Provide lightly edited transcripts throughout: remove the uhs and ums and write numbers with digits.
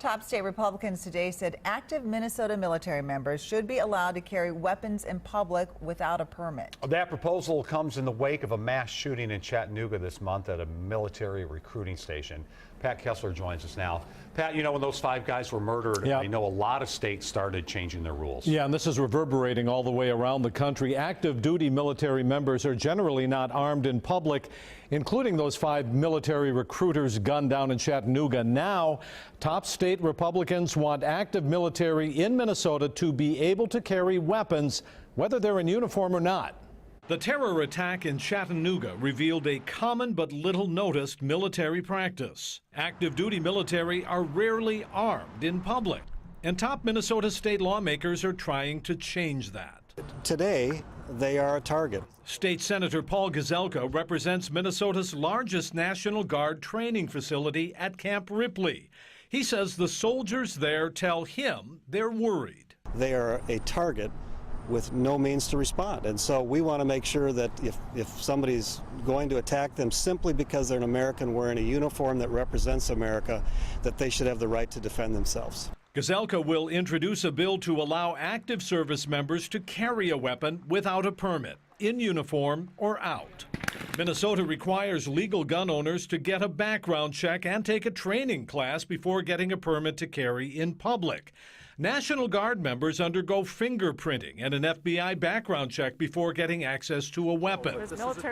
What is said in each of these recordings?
Top state Republicans today said active Minnesota military members should be allowed to carry weapons in public without a permit. That proposal comes in the wake of a mass shooting in Chattanooga this month at a military recruiting station. Pat Kessler joins us now. Pat, you know, when those 5 guys were murdered, I know a lot of states started changing their rules. Yeah, and this is reverberating all the way around the country. Active duty military members are generally not armed in public, including those 5 military recruiters gunned down in Chattanooga. Now, top state Republicans want active military in Minnesota to be able to carry weapons, whether they're in uniform or not. The terror attack in Chattanooga revealed a common but little noticed military practice. Active duty military are rarely armed in public, and top Minnesota state lawmakers are trying to change that. Today, they are a target. State Senator Paul Gazelka represents Minnesota's largest National Guard training facility at Camp Ripley. He says the soldiers there tell him they're worried. They are a target with no means to respond. And so we want to make sure that if somebody's going to attack them simply because they're an American wearing a uniform that represents America, that they should have the right to defend themselves. Gazelka will introduce a bill to allow active service members to carry a weapon without a permit, in uniform or out. Minnesota requires legal gun owners to get a background check and take a training class before getting a permit to carry in public. National Guard members undergo fingerprinting and an FBI background check before getting access to a weapon.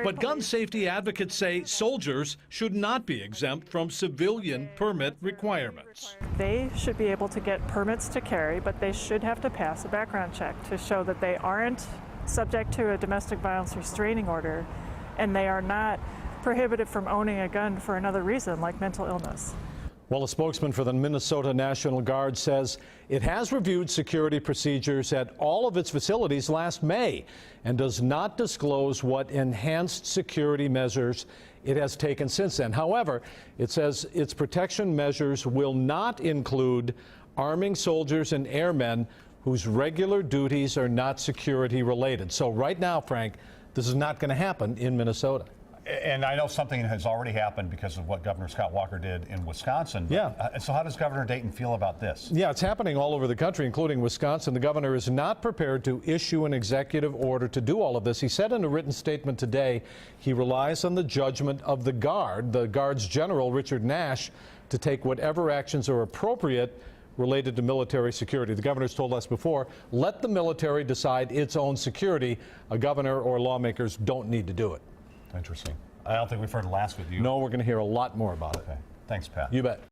But gun safety advocates say soldiers should not be exempt from civilian permit requirements. They should be able to get permits to carry, but they should have to pass a background check to show that they aren't subject to a domestic violence restraining order and they are not prohibited from owning a gun for another reason, like mental illness. Well, a spokesman for the Minnesota National Guard says it has reviewed security procedures at all of its facilities last May and does not disclose what enhanced security measures it has taken since then. However, it says its protection measures will not include arming soldiers and airmen whose regular duties are not security related. So right now, Frank, this is not going to happen in Minnesota. And I know something has already happened because of what Governor Scott Walker did in Wisconsin. Yeah. So how does Governor Dayton feel about this? Yeah, it's happening all over the country, including Wisconsin. The governor is not prepared to issue an executive order to do all of this. He said in a written statement today he relies on the judgment of the Guard's General, Richard Nash, to take whatever actions are appropriate related to military security. The governor's told us before, let the military decide its own security. A governor or lawmakers don't need to do it. Interesting. I don't think we've heard the last with you. No, we're going to hear a lot more about it. Okay. Thanks, Pat. You bet.